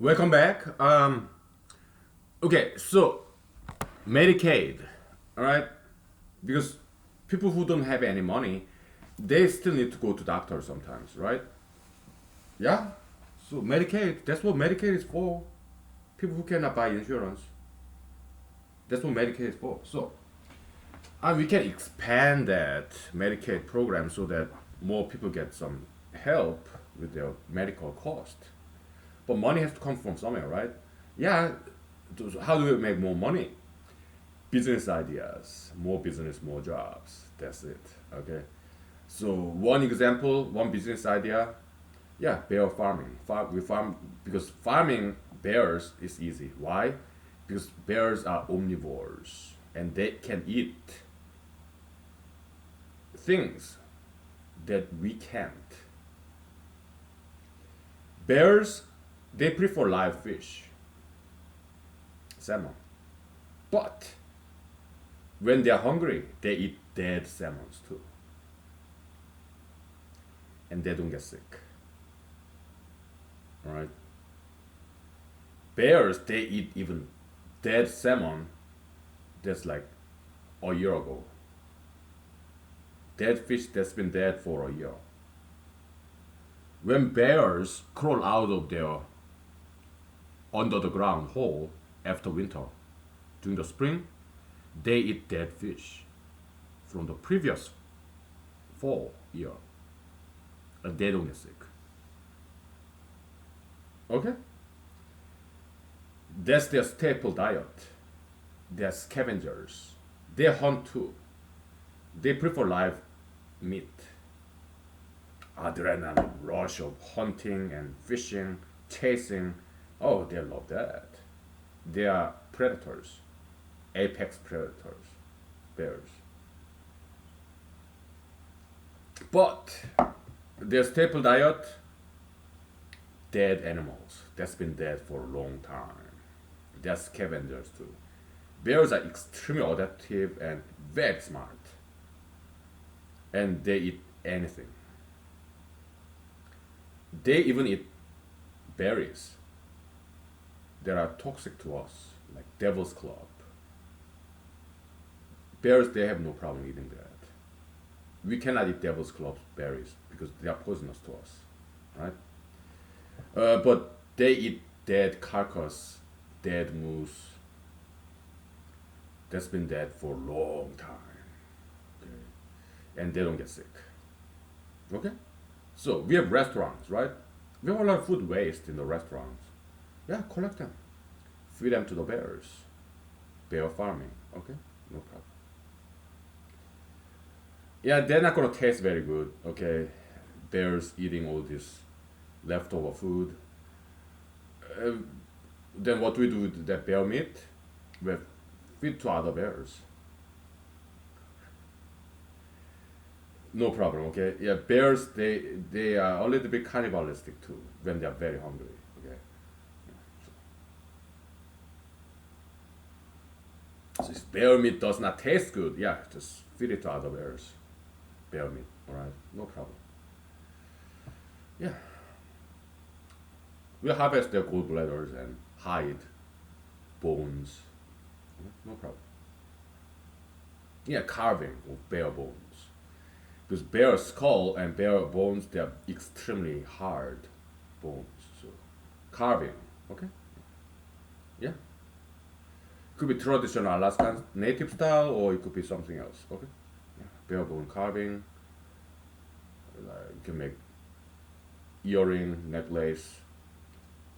Welcome back. Okay, so Medicaid, all right, because people who don't have any money, they still need to go to doctor sometimes, right? Yeah. So Medicaid, that's what Medicaid is for. People who cannot buy insurance, that's what Medicaid is for. So, we can expand that Medicaid program so that more people get some help with their medical cost. But money has to come from somewhere, right? Yeah. How do we make more money? Business ideas, more business, more jobs. That's it. Okay. So one example, one business idea, yeah, bear farming. We farm because farming bears is easy. Why? Because bears are omnivores and they can eat things that we can't. Bears, they prefer live fish, salmon. But when they're hungry, they eat dead salmons too. And they don't get sick. Alright? Bears, they eat even dead salmon that's like a year ago. Dead fish that's been dead for a year. When bears crawl out of their under the ground hole after winter, during the spring, they eat dead fish from the previous fall year. And they don't get sick. Okay? That's their staple diet. They're scavengers. They hunt too. They prefer live meat. Adrenaline rush of hunting and fishing, chasing. Oh, they love that. They are predators, apex predators, bears. But their staple diet, dead animals. That's been dead for a long time. They're scavengers too. Bears are extremely adaptive and very smart. And they eat anything. They even eat berries that are toxic to us, like devil's club. Bears, they have no problem eating that. We cannot eat devil's club berries because they are poisonous to us, right? But they eat dead carcass, dead moose that's been dead for a long time, okay? And they don't get sick. Okay? So we have restaurants, right? We have a lot of food waste in the restaurants. Yeah, collect them. Feed them to the bears. Bear farming, okay? No problem. Yeah, they're not gonna taste very good, okay? Bears eating all this leftover food. Uh, then what do we do with that bear meat? We feed to other bears. No problem, okay? Yeah, bears, they are a little bit cannibalistic too when they are very hungry, okay? So if bear meat does not taste good, yeah, just feed it to other bears. Bear meat, alright? No problem. Yeah. We harvest their gallbladders and hide, bones. No problem. Yeah, carving of bear bones. Because bear skull and bear bones, they are extremely hard bones. So carving, okay? Yeah. Could be traditional Alaskan native style or it could be something else, okay? Yeah. Bear bone carving. You can make earring, necklace,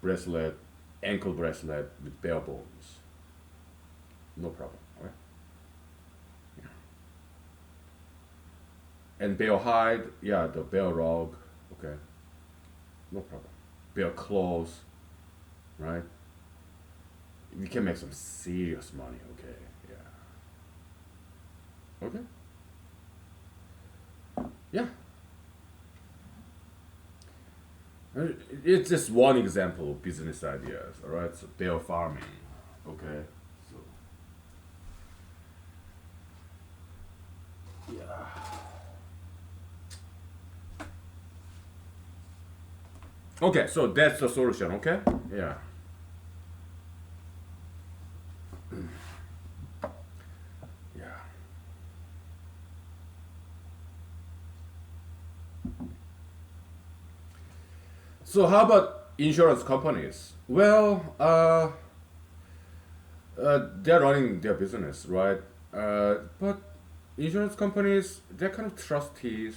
bracelet, ankle bracelet with bear bones. No problem, okay? And bear hide, yeah, the bear rug, okay, no problem. Bear claws, right? We can make some serious money, okay, yeah. Okay? Yeah. It's just one example of business ideas, alright? So bear farming, okay? So, yeah. Okay, so that's the solution, okay? Yeah. So how about insurance companies? Well, they're running their business, right? But insurance companies, they're kind of trustees,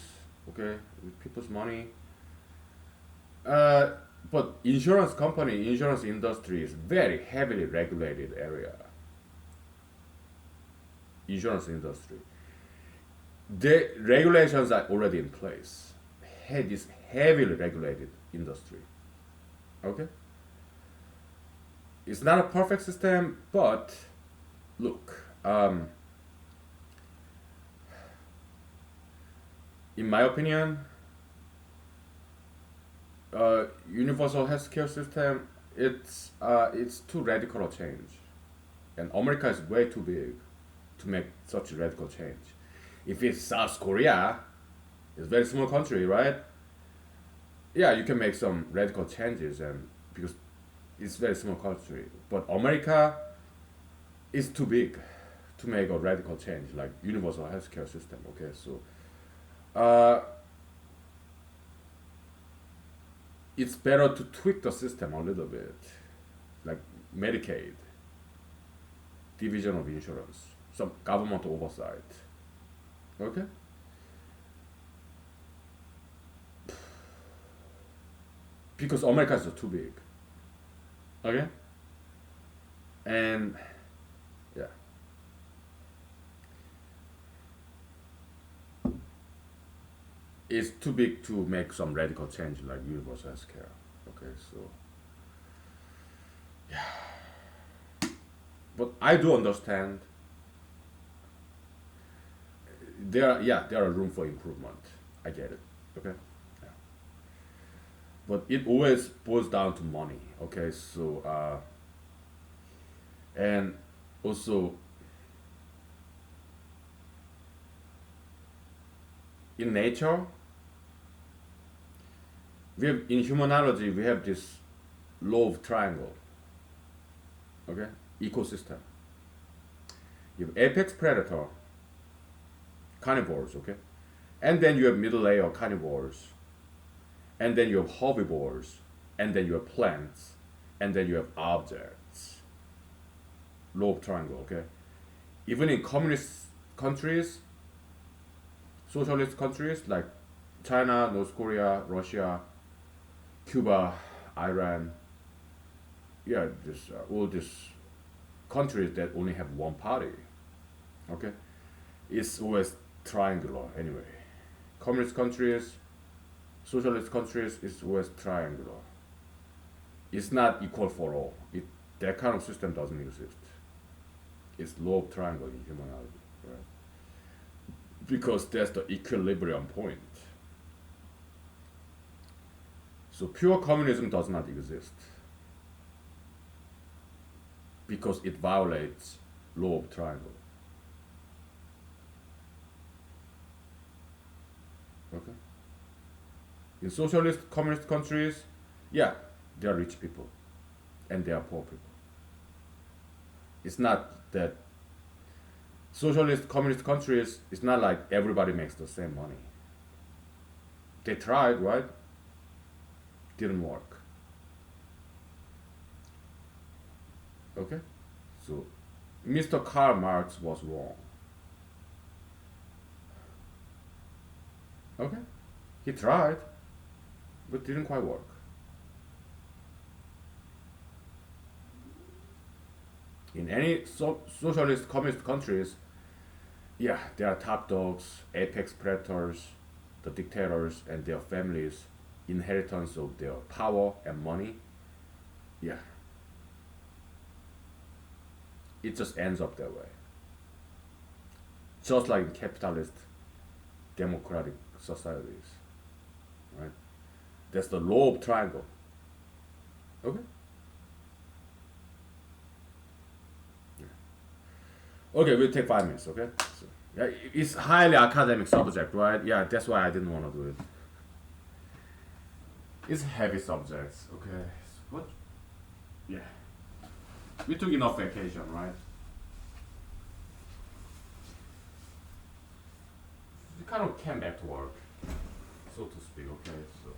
okay, with people's money. Uh, but insurance industry is very heavily regulated area. Insurance industry, the regulations are already in place. This heavily regulated industry. Okay, it's not a perfect system, but look, in my opinion, universal healthcare system, it's too radical a change, and America is way too big to make such a radical change. If it's South Korea, it's a very small country, right? Yeah, you can make some radical changes, and because it's a very small country. But America is too big to make a radical change like universal healthcare system. Okay, so uh, it's better to tweak the system a little bit, like Medicaid, division of insurance, some government oversight. Okay, because America is too big. Okay, and yeah, it's too big to make some radical change like universal healthcare. Okay, so but I do understand there are room for improvement. I get it. Okay, yeah. But it always boils down to money. Okay, so and also in nature, we have in humanology we have this law of triangle. Okay, ecosystem. You have apex predator, carnivores. Okay, and then you have middle layer carnivores, and then you have herbivores, and then you have plants, and then you have objects. Law of triangle. Okay, even in communist countries, socialist countries like China, North Korea, Russia, Cuba, Iran, yeah, this all these countries that only have one party. Okay, it's always triangular anyway. Communist countries, socialist countries, it's always triangular. It's not equal for all. That kind of system doesn't exist. It's law of triangle in humanity, right? Because that's the equilibrium point. So pure communism does not exist because it violates law of triangle. Okay. In socialist communist countries, yeah, they are rich people and they are poor people. It's not that socialist communist countries. It's not like everybody makes the same money. They tried, right? Didn't work. Okay, so Mr. Karl Marx was wrong. Okay, he tried, but didn't quite work. In any socialist communist countries, yeah, there are top dogs, apex predators, the dictators and their families, inheritance of their power and money. Yeah, it just ends up that way. Just like in capitalist democratic societies, right? That's the law of triangle. Okay. Okay, we'll take 5 minutes. Okay. So, yeah, it's highly academic subject, right? Yeah, that's why I didn't want to do it. It's heavy subjects. Okay. What? Yeah. We took enough vacation, right? We kind of came back to work, so to speak. Okay. So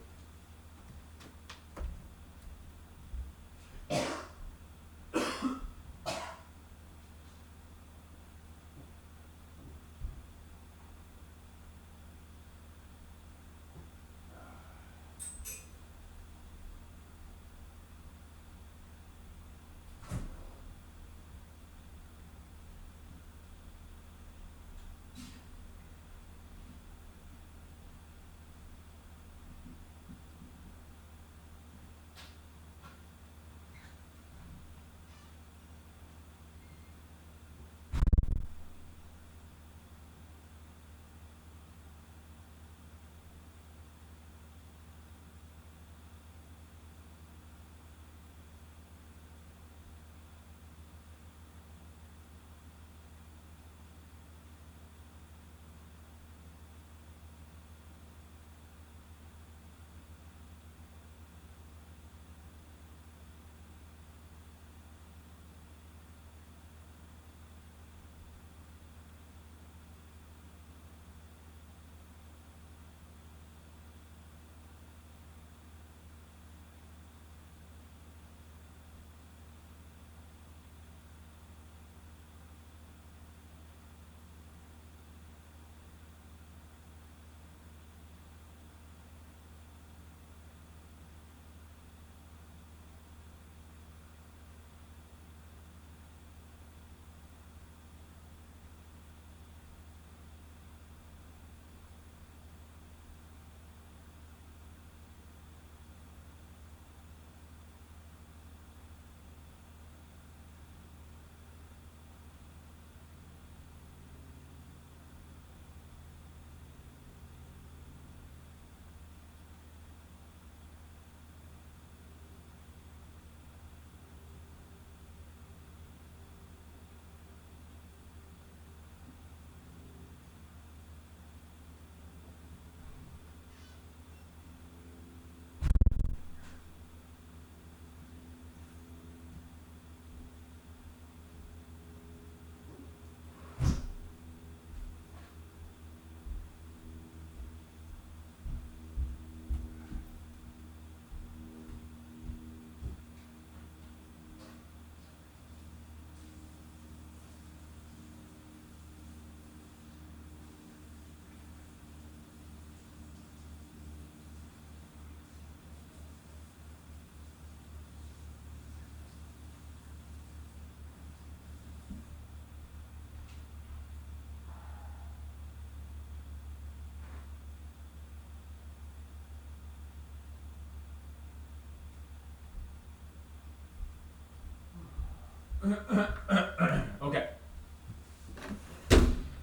Okay,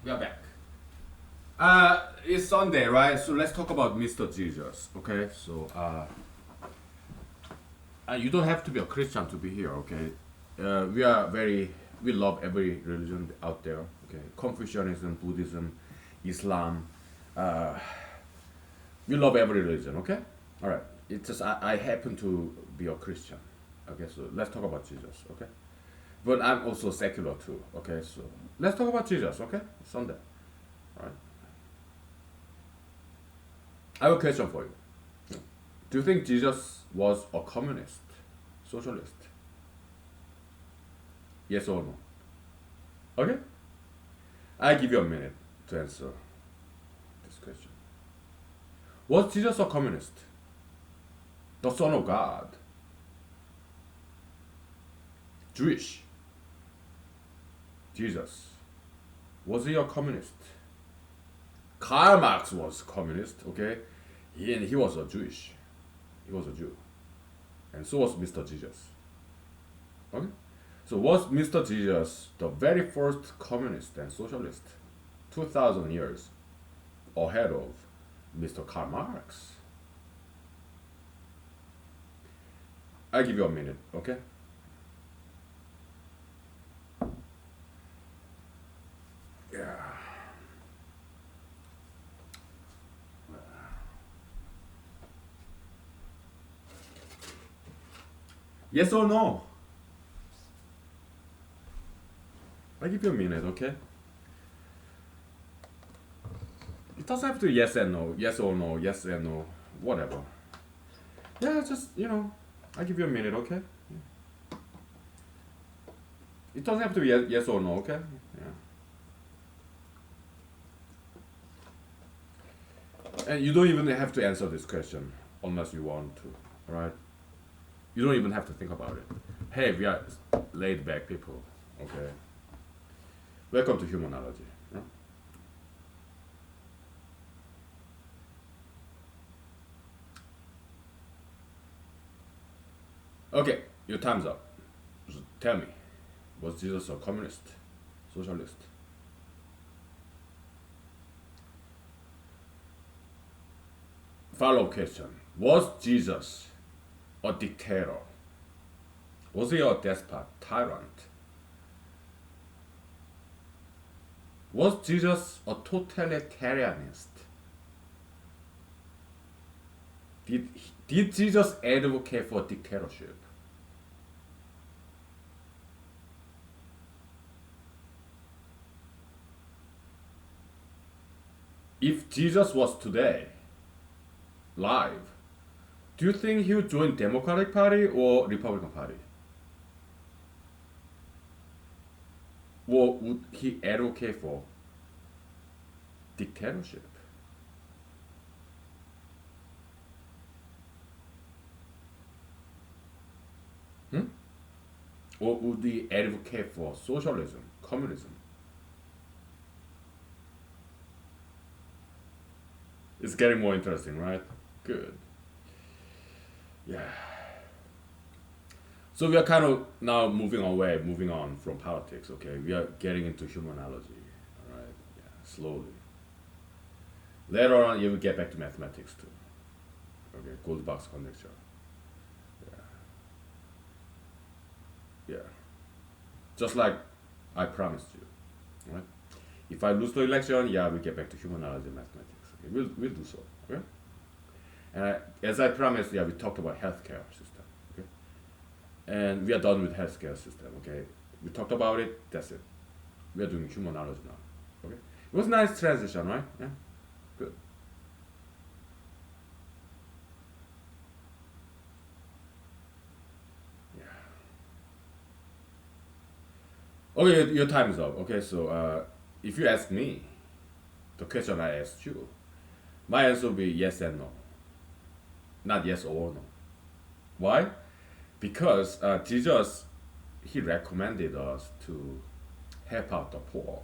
we are back. It's Sunday, right? So let's talk about Mr. Jesus. Okay, so you don't have to be a Christian to be here. Okay, we love every religion out there. Okay, Confucianism, Buddhism, Islam. Uh, we love every religion. Okay, all right. It's just I happen to be a Christian. Okay, so let's talk about Jesus. Okay, but I'm also secular too. Okay, so let's talk about Jesus. Okay, Sunday. All right. I have a question for you. Do you think Jesus was a communist, socialist? Yes or no? Okay? I give you a minute to answer this question. Was Jesus a communist? The Son of God? Jewish? Jesus. Was he a communist? Karl Marx was communist, okay? He was a Jewish. He was a Jew. And so was Mr. Jesus. Okay? So was Mr. Jesus the very first communist and socialist 2000 years ahead of Mr. Karl Marx? I'll give you a minute, okay? Yeah. Yes or no? I'll give you a minute, okay? It doesn't have to yes and no, yes or no, yes and no, whatever. Yeah, just, I'll give you a minute, okay? It doesn't have to be yes or no, okay? Yeah. And you don't even have to answer this question unless you want to, right? You don't even have to think about it. Hey, we are laid back people, okay? Welcome to humanology. Yeah? Okay, your time's up. So tell me, was Jesus a communist, socialist? Follow-up question. Was Jesus a dictator? Was he a despot, tyrant? Was Jesus a totalitarianist? Did Jesus advocate for dictatorship? If Jesus was today, live, do you think he would join Democratic Party or Republican Party? Or would he advocate for dictatorship? Hmm? Or would he advocate for socialism, communism? It's getting more interesting, right? Good. Yeah. So we are kind of now moving on from politics, okay? We are getting into humanology, all right? Yeah, slowly. Later on, you will get back to mathematics too. Okay, gold box conjecture. Yeah. Yeah. Just like I promised you, right? If I lose the election, yeah, we get back to humanology and mathematics. Okay, we'll do so, okay? And as I promised, yeah, we talked about healthcare system, okay? And we are done with healthcare system, okay? We talked about it, that's it. We are doing humanology now, okay? It was a nice transition, right? Yeah, good. Yeah. Okay, your time is up, okay? So if you ask me, the question I asked you, my answer will be yes and no, not yes or no. Why? Because Jesus, he recommended us to help out the poor,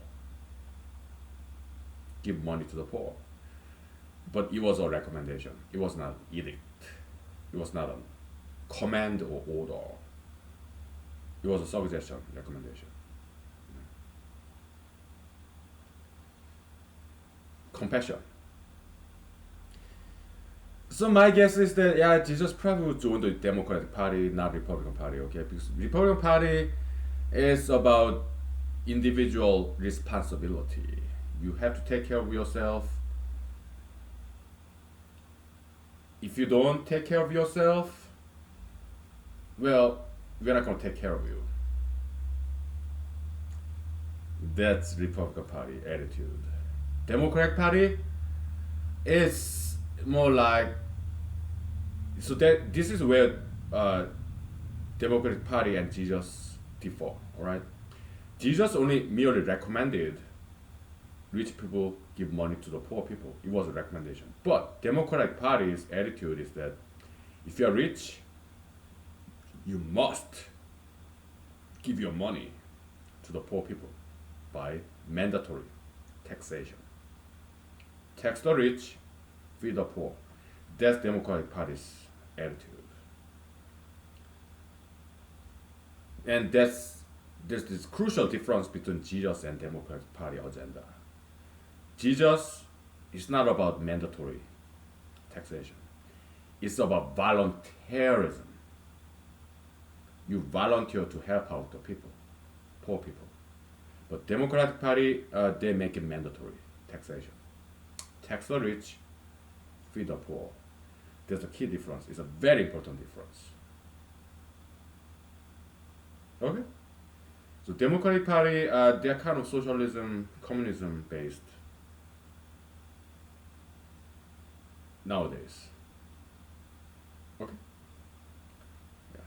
give money to the poor. But it was a recommendation. It was not edict. It was not a command or order. It was a suggestion, recommendation. Compassion. So my guess is that yeah, Jesus probably would join the Democratic Party, not Republican Party. Okay, because Republican Party is about individual responsibility. You have to take care of yourself. If you don't take care of yourself, well, we're not going to take care of you. That's Republican Party attitude. Democratic Party is more like so that this is where Democratic Party and Jesus differ. All right, Jesus only merely recommended rich people give money to the poor people. It was a recommendation. But Democratic Party's attitude is that if you are rich, you must give your money to the poor people by mandatory taxation. Tax the rich, feed the poor. That's Democratic Party's attitude. And there's this crucial difference between Jesus and Democratic Party agenda. Jesus is not about mandatory taxation. It's about volunteerism. You volunteer to help out the people, poor people. But Democratic Party, they make it mandatory taxation. Tax the rich, feed the poor. There's a key difference. It's a very important difference. Okay? So Democratic Party, they're kind of socialism, communism based nowadays. Okay? Yeah.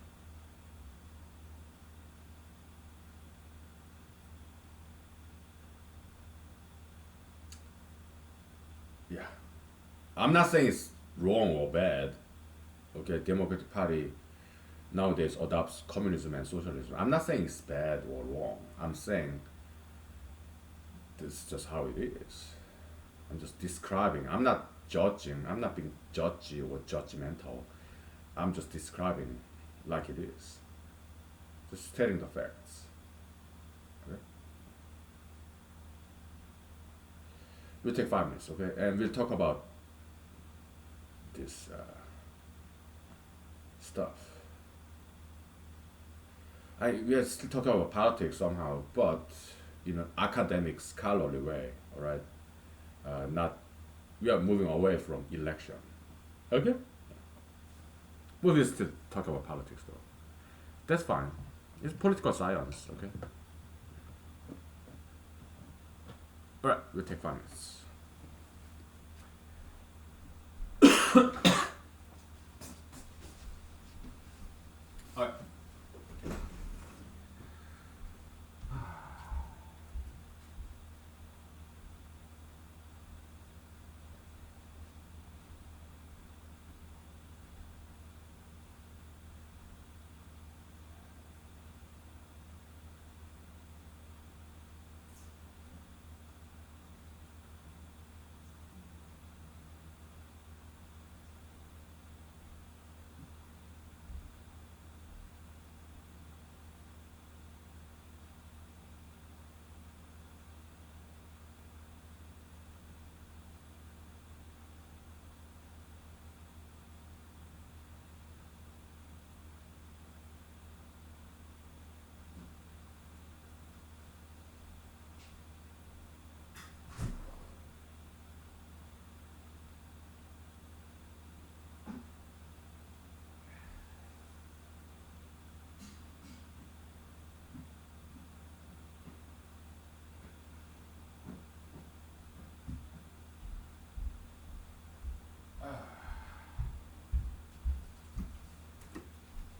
Yeah. I'm not saying it's wrong or bad. Okay, Democratic Party nowadays adopts communism and socialism. I'm not saying it's bad or wrong. I'm saying this is just how it is. I'm just describing. I'm not judging. I'm not being judgy or judgmental. I'm just describing like it is. Just stating the facts. Okay? We'll take 5 minutes, okay? And we'll talk about this stuff. We are still talking about politics somehow, but in an academic, scholarly way, all right? Not we are moving away from election. Okay? But we'll still talk about politics though. That's fine. It's political science, okay? Alright, we'll take 5 minutes. Alright.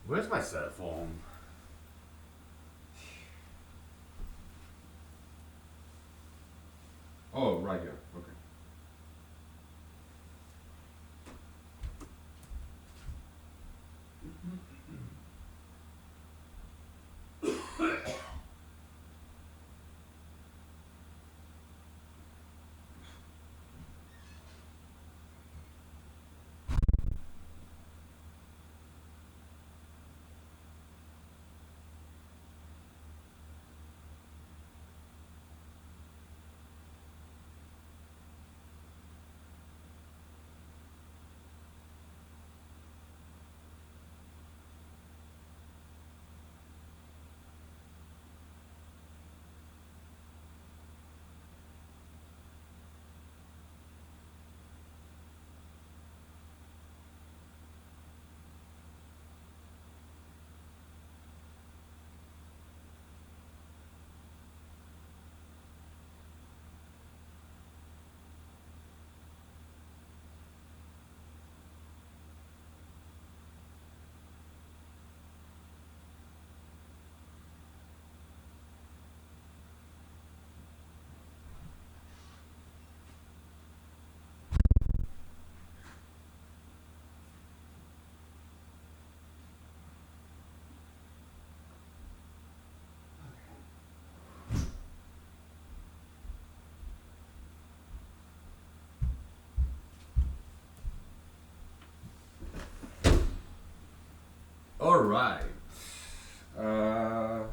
Where's my cell phone? Oh, right here. Okay. right. Uh,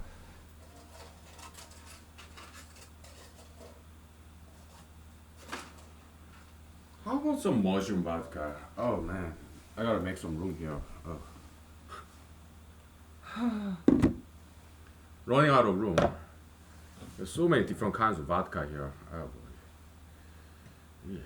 how about some mushroom vodka? Oh man, I gotta make some room here. Running out of room. There's so many different kinds of vodka here. Oh boy. Yeah.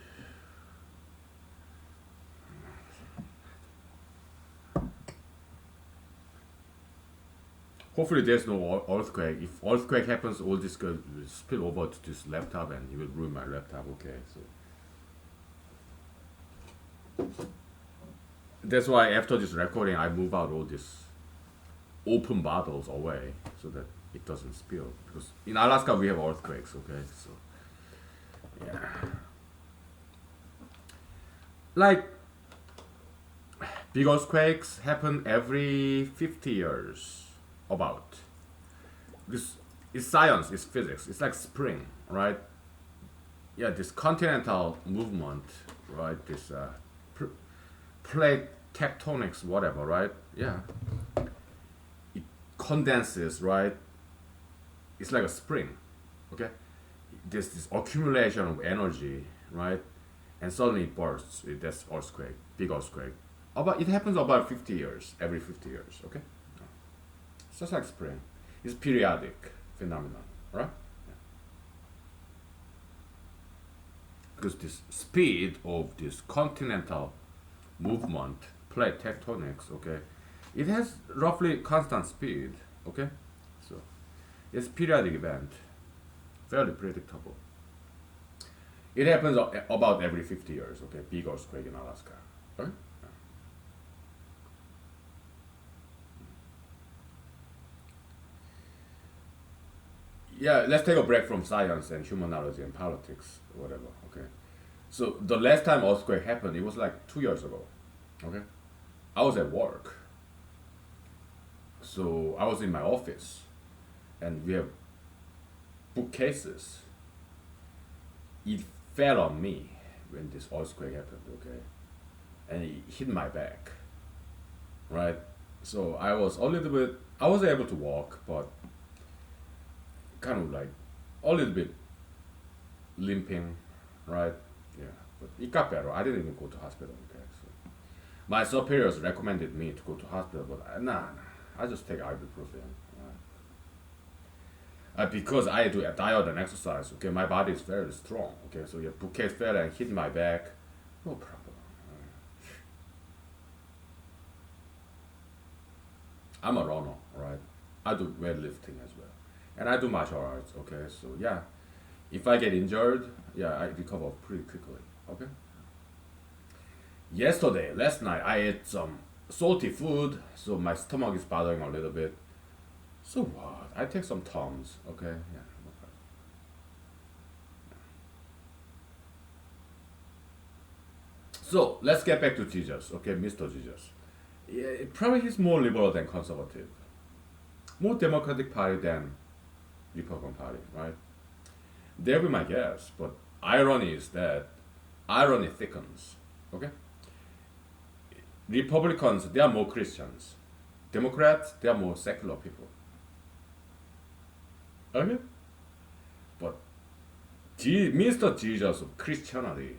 Hopefully there's no earthquake. If earthquake happens, all this will spill over to this laptop and it will ruin my laptop. Okay, so that's why after this recording, I move out all these open bottles away so that it doesn't spill. Because in Alaska we have earthquakes. Okay, so yeah, like big earthquakes happen every 50 years, about. This is science, it's physics. It's like spring, right? Yeah, this continental movement, right? This plate tectonics, whatever, right? Yeah, it condenses, right? It's like a spring, okay? There's this accumulation of energy, right? And suddenly it bursts. That's earthquake, big earthquake. About it happens about 50 years, every 50 years, okay? It's just like spring. It's periodic phenomenon, right? Because this speed of this continental movement, plate tectonics, okay, it has roughly constant speed, okay? So it's periodic event, fairly predictable. It happens about every 50 years, okay? Big earthquake in Alaska, right? Yeah, let's take a break from science and humanology and politics, whatever, okay? So the last time earthquake happened, it was like 2 years ago, okay? I was at work, so I was in my office, and we have bookcases. It fell on me when this earthquake happened, okay? And it hit my back, right? So I was a little bit, I was able to walk, but kind of like a little bit limping, right? Yeah, but it got better. I didn't even go to hospital, okay? So my superiors recommended me to go to hospital, but nah, I just take ibuprofen. Because I do a diet and exercise, okay, my body is very strong, okay, so your bouquet fell and hit my back, no problem. I'm a runner, right? I do weightlifting as well, and I do martial arts, okay, so yeah, if I get injured, yeah, I recover pretty quickly, okay? Last night, I ate some salty food, so my stomach is bothering a little bit. So what? I take some Tums, okay? Yeah, no problem. So let's get back to Jesus, okay, Mr. Jesus. Yeah, probably he's more liberal than conservative, more Democratic Party than Republican Party, right? That'll be my guess, but irony is that irony thickens, okay? Republicans, they are more Christians. Democrats, they are more secular people. Okay? But Mr. Jesus of Christianity,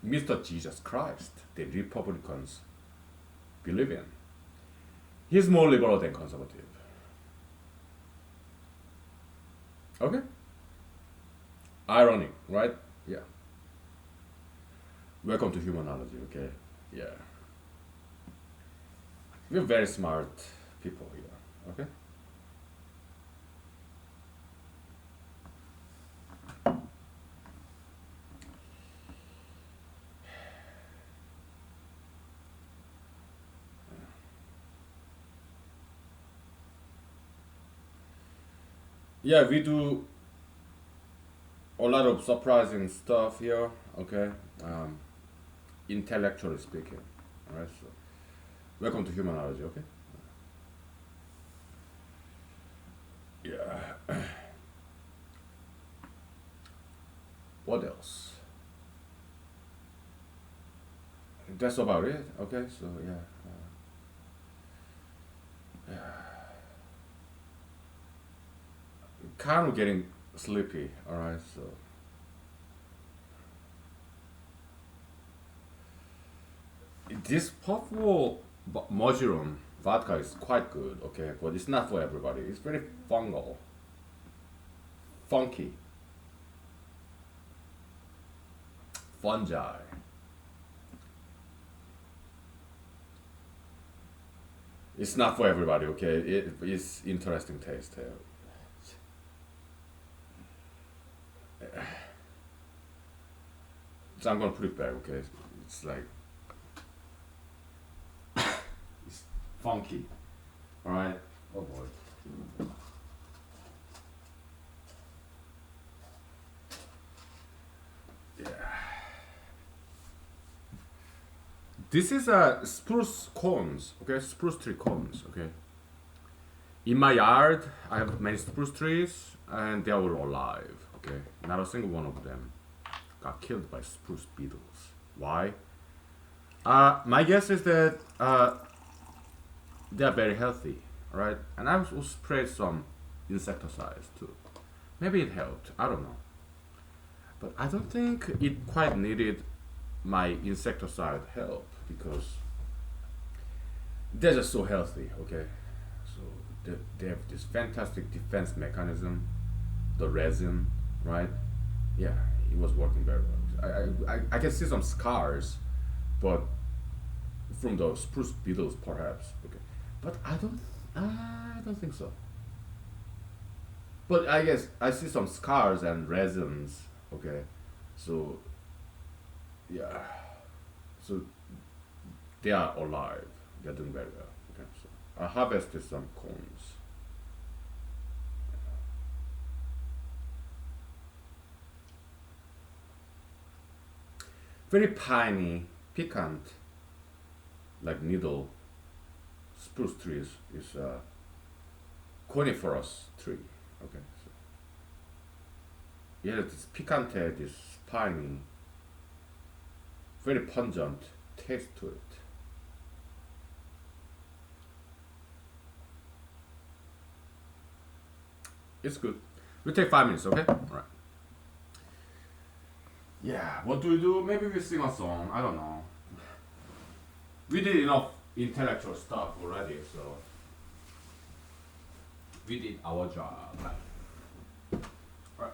Mr. Jesus Christ, the Republicans believe in, he's more liberal than conservative. Okay? Ironic, right? Yeah. Welcome to humanology, okay? Yeah. We're very smart people here, okay? Yeah, we do a lot of surprising stuff here, okay? Um, Intellectually speaking, alright? So, welcome to humanology, okay? Yeah. What else? That's about it, okay? So, yeah. kind of getting sleepy. All right, so this purple mushroom vodka is quite good. Okay, but it's not for everybody. It's very fungal, funky, fungi. It's not for everybody. Okay, it's interesting taste. So I'm gonna put it back. Okay, it's like it's funky. All right. Oh boy. Yeah. This is a spruce cones. Okay, spruce tree cones. Okay. In my yard, I have many spruce trees, and they are all alive. Okay, not a single one of them got killed by spruce beetles. Why? My guess is that they are very healthy, right? And I also sprayed some insecticides too. Maybe it helped. I don't know, but I don't think it quite needed my insecticide help because they're just so healthy. Okay, so they have this fantastic defense mechanism, the resin, right? Yeah, it was working very well. I can see some scars, but from the spruce beetles perhaps. Okay, but I don't think so. But I guess I see some scars and resins. Okay, so yeah, so they are alive. They're doing very well. Okay, so I harvested some cones. Very piney, piquant, like needle. Spruce tree is a coniferous tree. Okay, so yeah, this picante, this piney, very pungent taste to it. It's good. We take 5 minutes, okay? All right. Yeah. What do we do? Maybe we sing a song. I don't know. We did enough intellectual stuff already, so we did our job. Right. Right.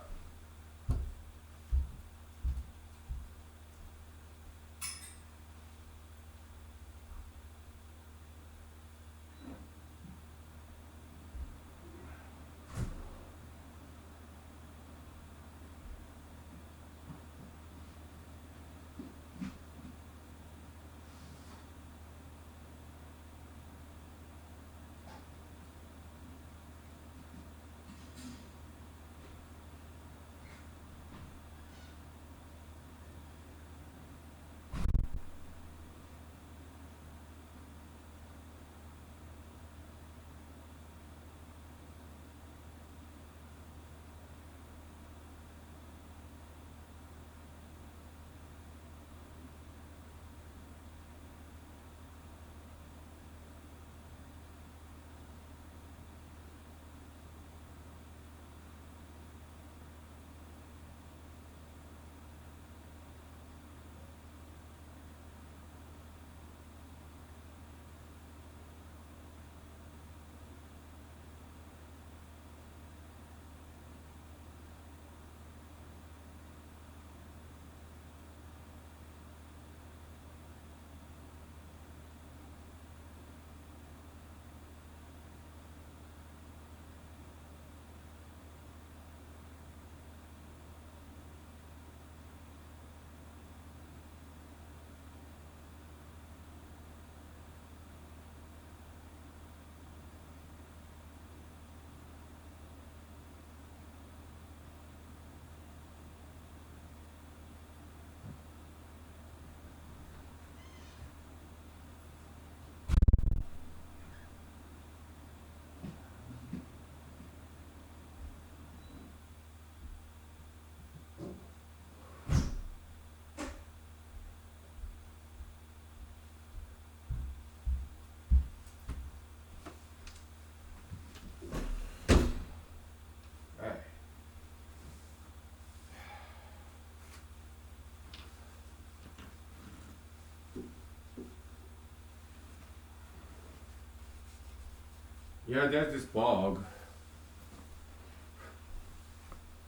Yeah, there's this bug.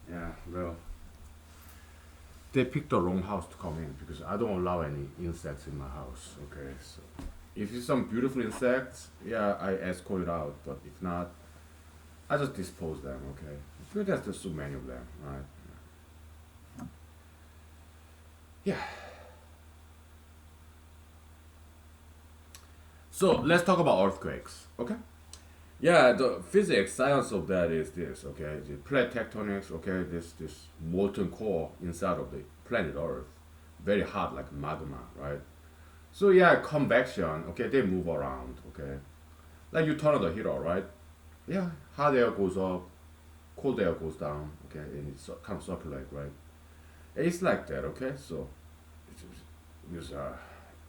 Yeah, well, they picked the wrong house to come in because I don't allow any insects in my house. Okay, so if it's some beautiful insects, yeah, I escort it out. But if not, I just dispose them. Okay, because there's just so many of them, right? Yeah. So let's talk about earthquakes. Okay. Yeah, the physics, science of that is this. Okay, the plate tectonics. Okay, this molten core inside of the planet Earth, very hot like magma, right? So yeah, convection. Okay, they move around. Okay, like you turn on the heater, right? Yeah, hot air goes up, cold air goes down. Okay, and it's kind of circulate, right? It's like that. Okay, so because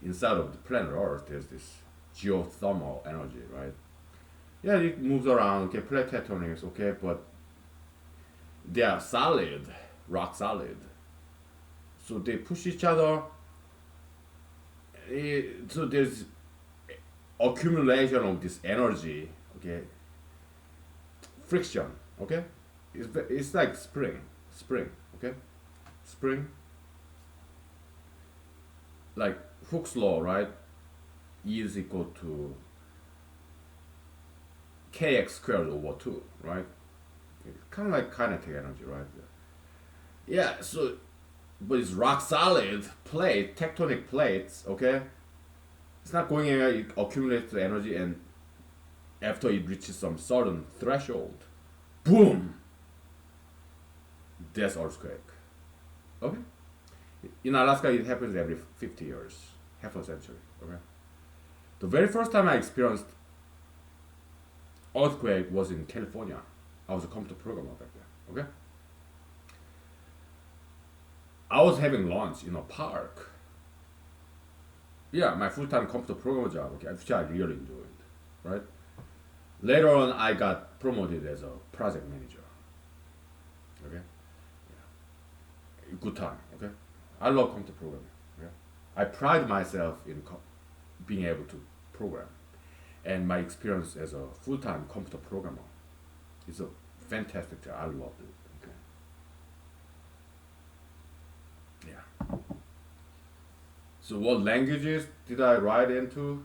inside of the planet Earth, there's this geothermal energy, right? Yeah, it moves around. Okay, plate tectonics. Okay, but they are solid, rock solid. So they push each other. So there's accumulation of this energy. Okay, friction. Okay, it's like spring. Okay, spring. Like Hooke's law, right? E is equal to kx squared over two, right? Kind of like kinetic energy, right? Yeah. So, but it's rock solid plate, tectonic plates. Okay, it's not going anywhere. It accumulates the energy, and after it reaches some certain threshold, boom, that's earthquake. Okay. In Alaska, it happens every 50 years, half a century. Okay. The very first time I experienced earthquake was in California. I was a computer programmer back then. Okay. I was having lunch in a park. Yeah, my full-time computer programmer job. Okay, which I really enjoyed. Right. Later on, I got promoted as a project manager. Okay. Yeah. Good time. Okay. I love computer programming. Okay. I pride myself in being able to program, and my experience as a full-time computer programmer is a fantastic job. I loved it. Okay. Yeah. So what languages did I write into?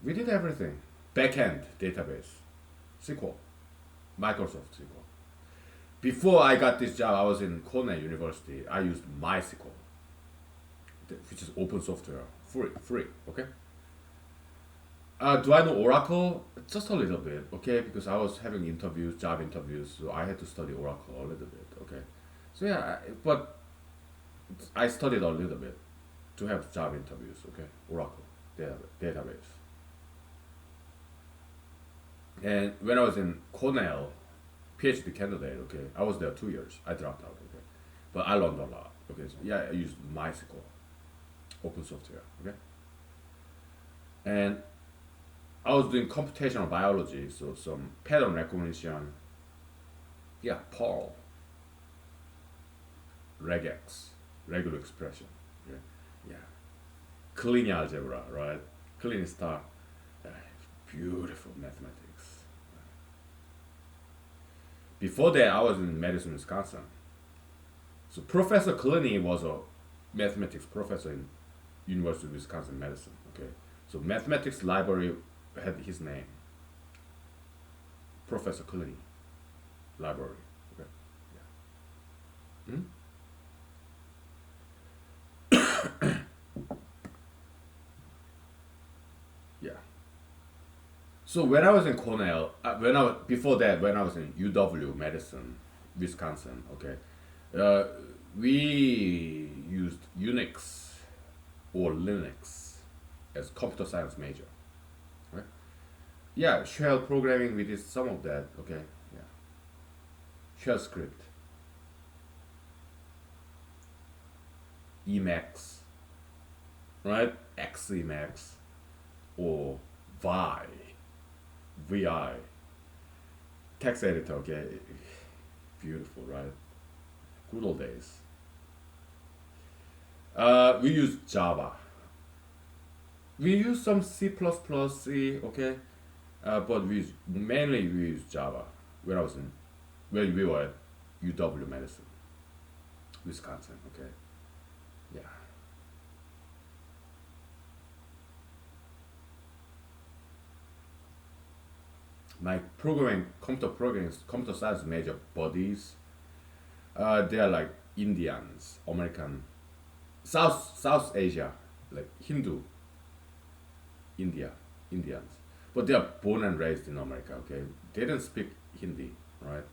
We did everything. Backend database, SQL, Microsoft SQL. Before I got this job, I was in Cornell University. I used MySQL, which is open software, free. Okay. Do I know Oracle? Just a little bit, okay? Because I was having interviews, job interviews, so I had to study Oracle a little bit, okay? So yeah, but I studied a little bit to have job interviews, okay? Oracle database. And when I was in Cornell, PhD candidate, okay, I was there 2 years. I dropped out, okay, but I learned a lot, okay. So yeah, I used MySQL, open software, okay, and I was doing computational biology, so some pattern recognition. Yeah, Perl, regex, regular expression. Yeah, yeah. Clean algebra, right? Clean star. Uh, Beautiful mathematics. Before that, I was in Madison, Wisconsin. So Professor Clooney was a mathematics professor in University of Wisconsin Madison. Okay, so mathematics library had his name, Professor Clooney Library. Okay, yeah. Yeah. So when I was in Cornell, when I was, before that, when I was in UW Madison, Wisconsin, okay, uh, we used Unix or Linux as computer science major, right? Yeah, shell programming, we did some of that, okay, yeah. Shell script, Emacs, right? Xemacs or VI, text editor, okay, beautiful, right? Good old days. We use Java. We use some C++, C, okay. But mainly we use Java when I was in when we were at UW Medicine, Wisconsin. Okay, yeah. My computer science major buddies, they are like Indians, American, South Asia, like Hindu, India, Indians, but they are born and raised in America. Okay, they don't speak Hindi, right?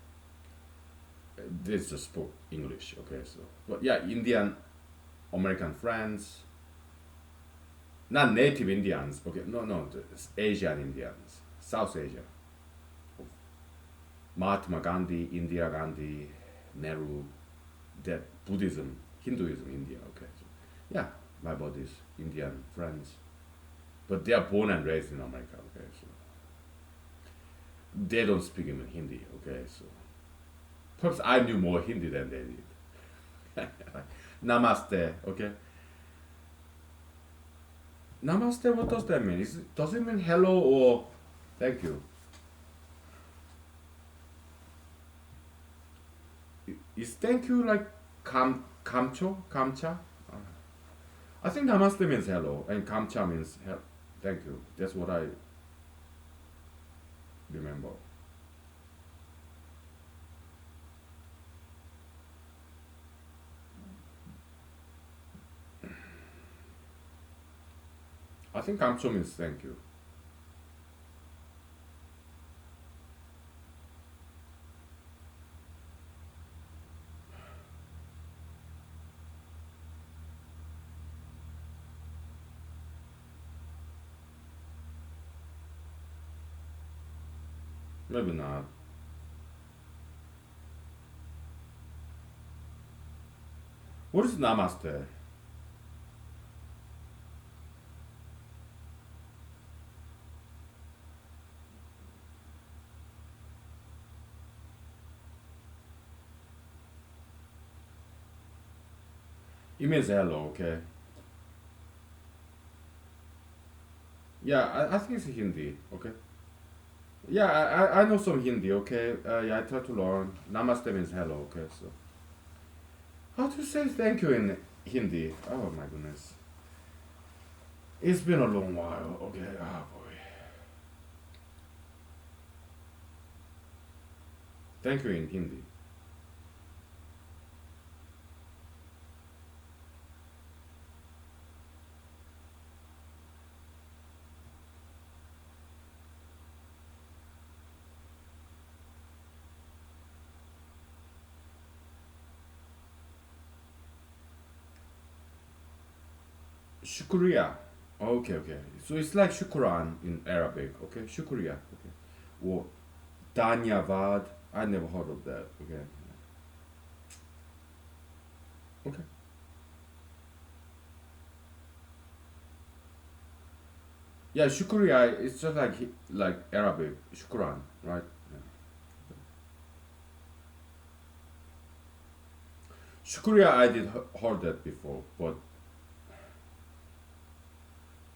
They just spoke English. Okay, so but yeah, Indian American friends, not native Indians. Okay, no, it's Asian Indians, South Asia. Mahatma Gandhi, Indira Gandhi, Nehru, that Buddhism, Hinduism, India. Okay, so, yeah, my buddies, Indian friends, but they are born and raised in America. Okay, so they don't speak even Hindi. Okay, so perhaps I knew more Hindi than they did. Namaste. Okay, Namaste. What does that mean? Does it mean hello or thank you? Is thank you like kamcha? I think namaste means hello and kamcha means thank you. That's what I remember. I think kamcho means thank you. Maybe not. What is namaste? It means hello, okay? Yeah, I think it's Hindi, okay? Yeah, I know some Hindi, okay? Yeah, I try to learn. Namaste means hello, okay? So, how to say thank you in Hindi? Oh my goodness. It's been a long while, okay? Oh boy. Thank you in Hindi. Shukriya. Okay, okay. So it's like shukran in Arabic, okay? Shukriya, okay? Or Danyavad. I never heard of that, okay? Okay. Yeah, shukriya, it's just like Arabic, shukran, right? Yeah. Shukriya, I did heard that before, but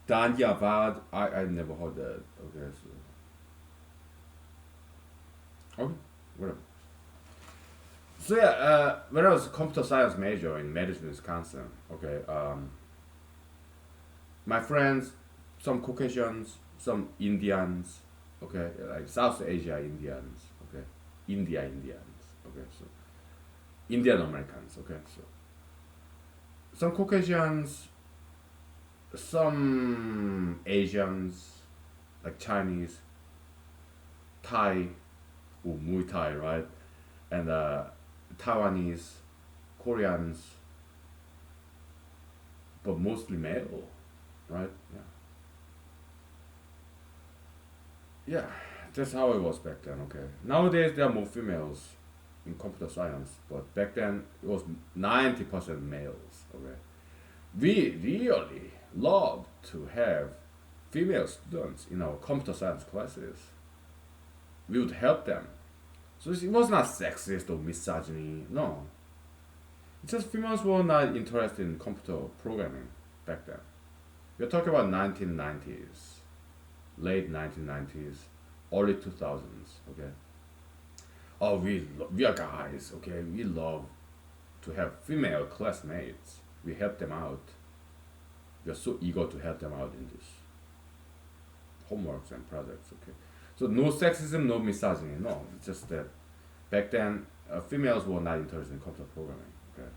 Danyavad, I never heard that. Okay, so okay, whatever. So yeah, when I was a computer science major in Madison, Wisconsin, okay, my friends, some Caucasians, some Indians, okay, like South Asia Indians, okay, India Indians, okay, so Indian Americans, okay, so some Caucasians, some Asians, like Chinese, Thai, or Muay Thai, right, and Taiwanese, Koreans, but mostly male, right? Yeah. Yeah, that's how it was back then. Okay. Nowadays there are more females in computer science, but back then it was 90% males. Okay. We really love to have female students in our computer science classes. We would help them. So it was not sexist or misogyny. No, it's just females were not interested in computer programming back then. We're talking about 1990s, late 1990s. early 2000s. Okay. Oh, we are guys. Okay, we love to have female classmates. We help them out. We are so eager to help them out in this homeworks and projects. Okay, so no sexism, no misogyny. No, it's just that back then females were not interested in computer programming. Okay,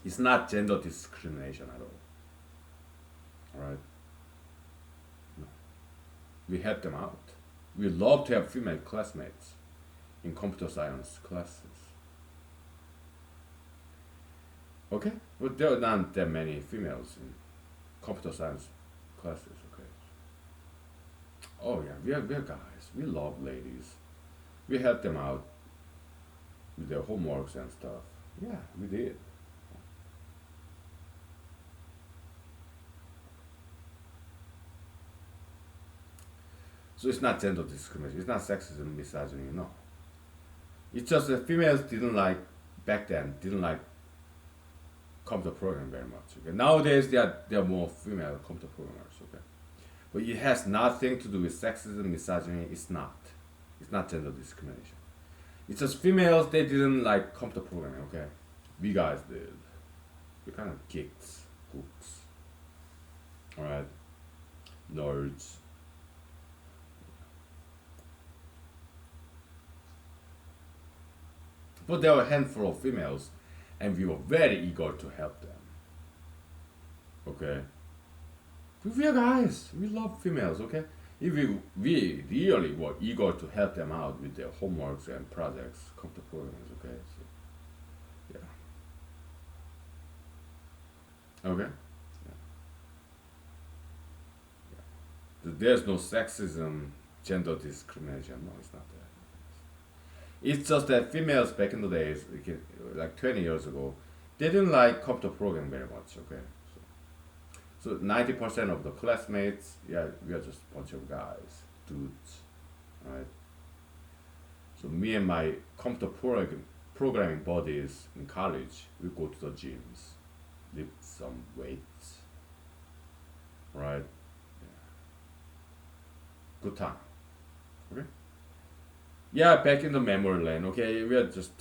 it's not gender discrimination at all. All right, no. We help them out. We love to have female classmates in computer science classes. Okay, but there are not that many females in computer science classes. Okay. Oh yeah, we are guys. We love ladies. We help them out with their homeworks and stuff. Yeah, we did. So it's not gender discrimination. It's not sexism, misogyny. No, it's just that females didn't like back then didn't like computer programming very much. Okay, nowadays there are more female computer programmers. Okay, but it has nothing to do with sexism, misogyny. It's not. It's not gender discrimination. It's just females they didn't like computer programming. Okay, we guys did. We kind of geeks, gooks. All right, nerds. But there were a handful of females, and we were very eager to help them. Okay, we are guys. We love females. Okay, if we really were eager to help them out with their homeworks and projects, computer programs. Okay, so yeah. Okay. Yeah. There's no sexism, gender discrimination. No, it's not that. It's just that females back in the days, like 20 years ago, they didn't like computer programming very much. Okay, so 90% of the classmates, yeah, we are just a bunch of guys, dudes, right? So me and my programming buddies in college, we go to the gyms, lift some weights, right? Yeah. Good time. Okay. Yeah, back in the memory lane. Okay, we are just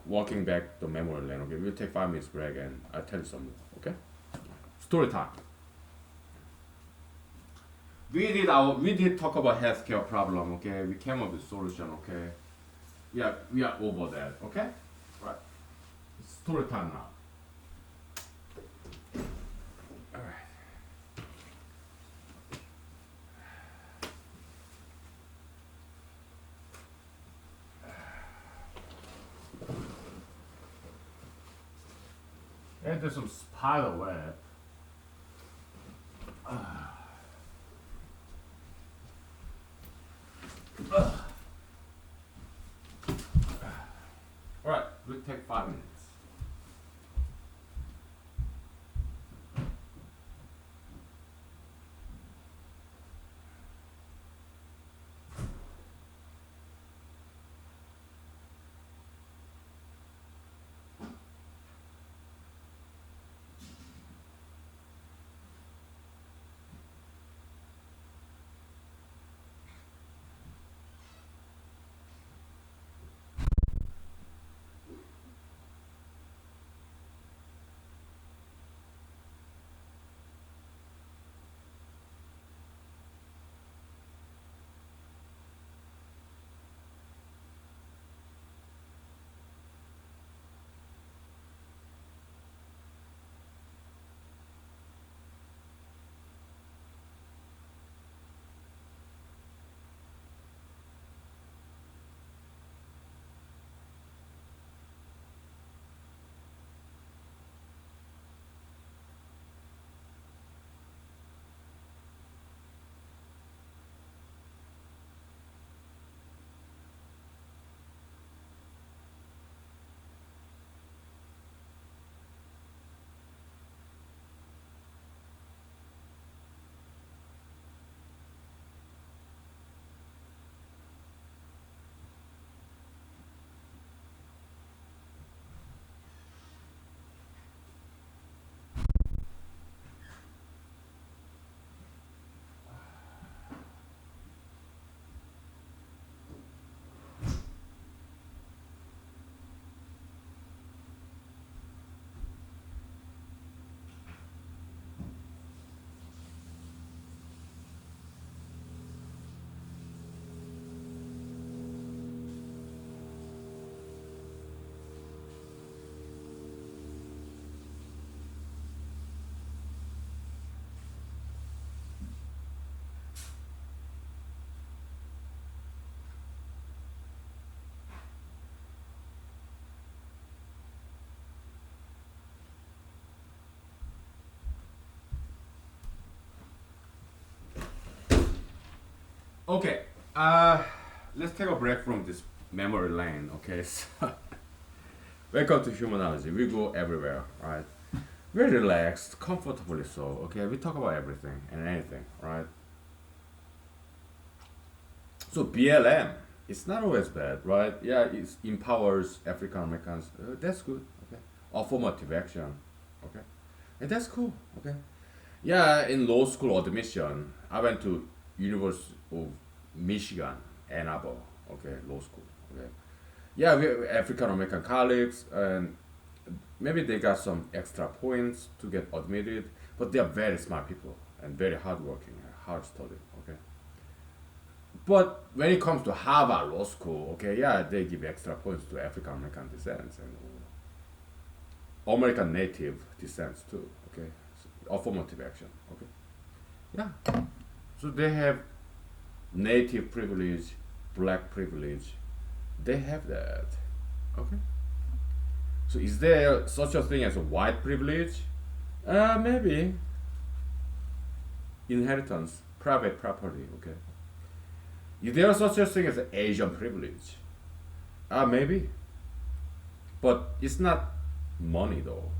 walking back the memory lane. Okay, we'll take 5 minutes break and I'll tell you some more. Okay. Story time. We did talk about healthcare problem. Okay, we came up with solution. Okay. Yeah, we are over that. Okay. Right. Story time now. All right. And there's some spider web. All right, we'll take 5 minutes. Okay, let's take a break from this memory lane. Okay, so welcome to humanology. We go everywhere, right? We're relaxed, comfortably so. Okay, we talk about everything and anything, right? So BLM, it's not always bad, right? Yeah, it empowers African Americans. That's good. Okay, affirmative action. Okay, and that's cool. Okay, yeah. In law school admission, I went to University of Michigan, Ann Arbor. Okay, law school. Okay, yeah, we have African American colleagues, and maybe they got some extra points to get admitted, but they are very smart people and very hardworking, hard studying. Okay, but when it comes to Harvard Law School, okay, yeah, they give extra points to African American descent and American native descent too. Okay, so affirmative action. Okay, yeah. So they have native privilege, black privilege. They have that. Okay. So is there such a thing as a white privilege? Maybe inheritance, private property. Okay. Is there such a thing as an Asian privilege? Maybe, but it's not money though.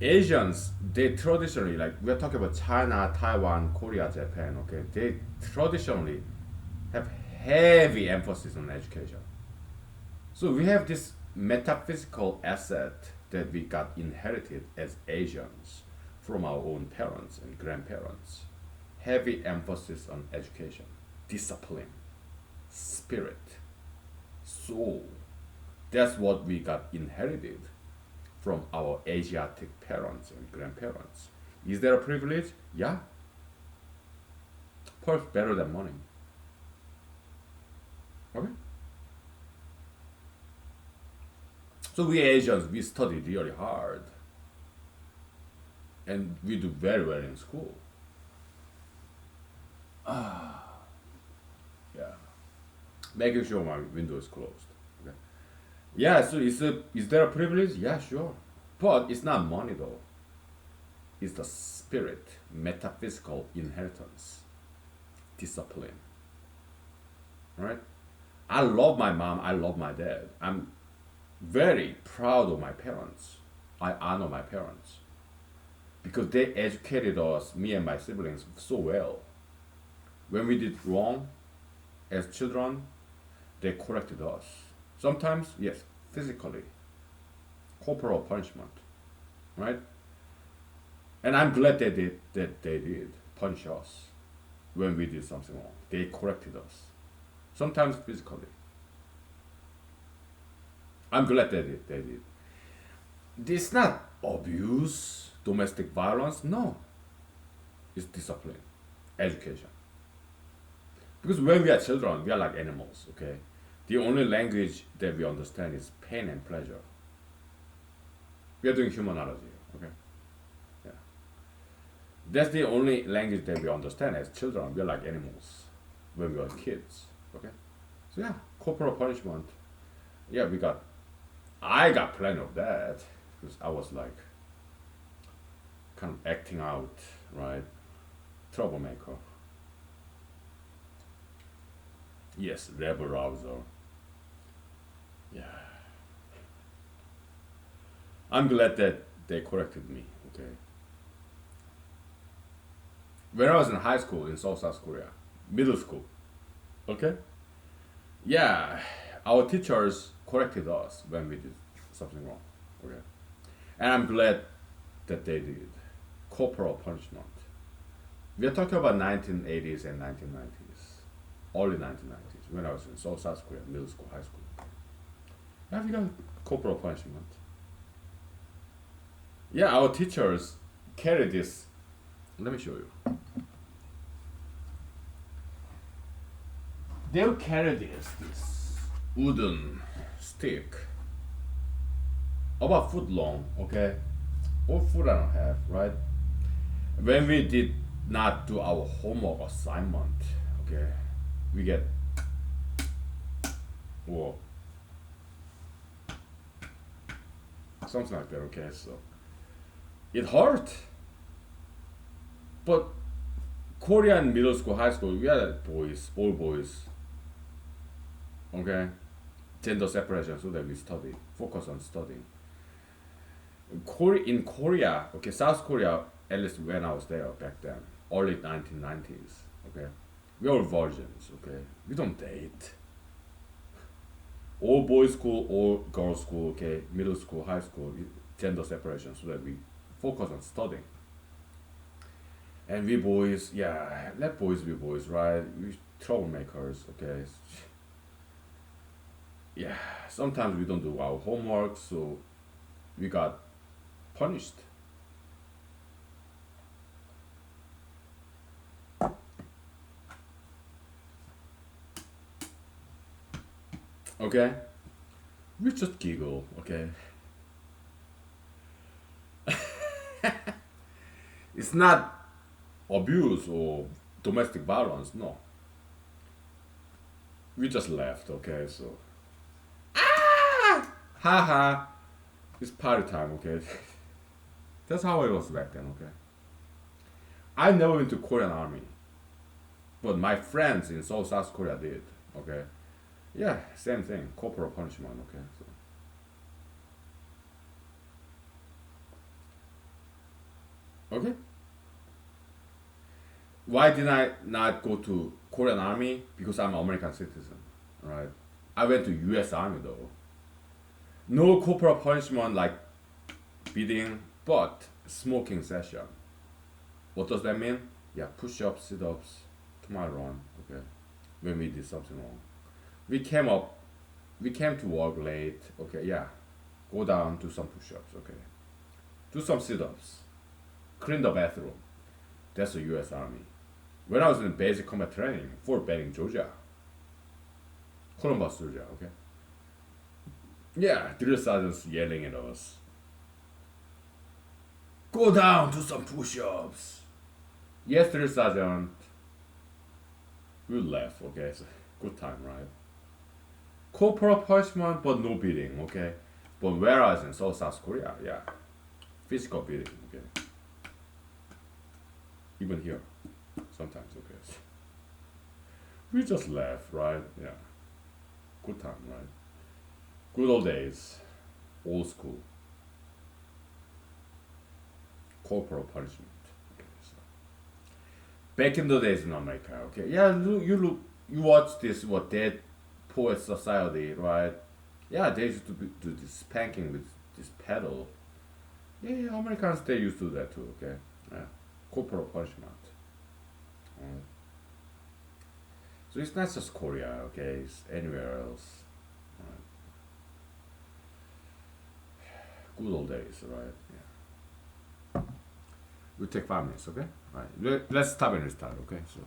Asians, they traditionally, like we're talking about China, Taiwan, Korea, Japan. Okay, they traditionally have heavy emphasis on education. So we have this metaphysical asset that we got inherited as Asians from our own parents and grandparents. Heavy emphasis on education, discipline, spirit, soul. That's what we got inherited from our Asiatic parents and grandparents. Is there a privilege? Yeah. Perhaps better than money. Okay. So we Asians, we study really hard, and we do very well in school. Yeah. Making sure my window is closed. Okay. Yeah. So is there a privilege? Yeah, sure. But it's not money though. It's the spirit, metaphysical inheritance, discipline. Right? I love my mom. I love my dad. I'm very proud of my parents. I honor my parents because they educated us, me and my siblings, so well. When we did wrong as children, they corrected us. Sometimes, yes, physically, corporal punishment, right? And I'm glad they did punish us when we did something wrong. They corrected us. Sometimes physically. I'm glad they did. It's not abuse, domestic violence. No, it's discipline, education. Because when we are children, we are like animals. Okay, the only language that we understand is pain and pleasure. We are doing humanology. Okay, yeah, that's the only language that we understand as children. We are like animals when we are kids. Okay, so yeah, corporal punishment. Yeah, I got plenty of that because I was like kind of acting out, right? Troublemaker. Yes, rebel rouser. Yeah. I'm glad that they corrected me, okay? When I was in high school in South Korea, middle school, okay? Yeah, our teachers corrected us when we did something wrong, okay? And I'm glad that they did. Corporal punishment. We are talking about 1980s and 1990s, early 1990s, when I was in South Korea, middle school, high school. Yeah, we got corporal punishment. Yeah, our teachers carry this. Let me show you. They'll carry this wooden stick about foot long, okay, or foot and a half, right? When we did not do our homework assignment, okay, we get or something like that, okay. So it hurt, but Korean middle school, high school, we had boys, all boys. Okay, gender separation so that we study, focus on studying. In Korea, okay, South Korea, at least when I was there back then, early 1990s, okay, we are virgins, okay, we don't date. All boys school, all girls school, okay, middle school, high school, gender separation so that we focus on studying. And we boys, yeah, let boys be boys, right? We troublemakers, okay. Yeah, sometimes we don't do our homework, so we got punished. Okay, we just giggle. Okay, it's not abuse or domestic violence. No, we just laughed. Okay, so haha, it's party time. Okay, that's how it was back then. Okay, I never went to Korean army, but my friends in South Korea did. Okay, yeah, same thing, corporal punishment. Okay, so okay. Why did I not go to Korean army? Because I'm an American citizen, right? I went to U.S. Army though. No corporal punishment like beating, but smoking session. What does that mean? Yeah, push-ups, sit-ups, to my run. Okay, when we did something wrong, we came up, we came to work late. Okay, yeah, go down, do some push-ups. Okay, do some sit-ups, clean the bathroom. That's the U.S. Army. When I was in basic combat training, Fort Benning, Georgia, Columbus, Georgia. Okay, yeah, drill sergeants yelling at us. Go down, do some push-ups. Yes, drill sergeant. We laugh. Okay, so good time, right? Corporal punishment, but no beating. Okay, but whereas in South Korea, yeah, physical beating. Okay, even here, sometimes. Okay, we just laugh, right? Yeah, good time, right? Good old days, old school, corporal punishment. Okay, so back in the days in America, okay, yeah, you watch this what Dead Poet Society, right? Yeah, they used to do this spanking with this pedal. Yeah, yeah, Americans they used to do that too. Okay, yeah, corporal punishment. Uh, so it's not just Korea, okay? It's anywhere else. Right? Good old days, right? Yeah. We'll take 5 minutes, okay? Right. Let's stop and restart, okay? So.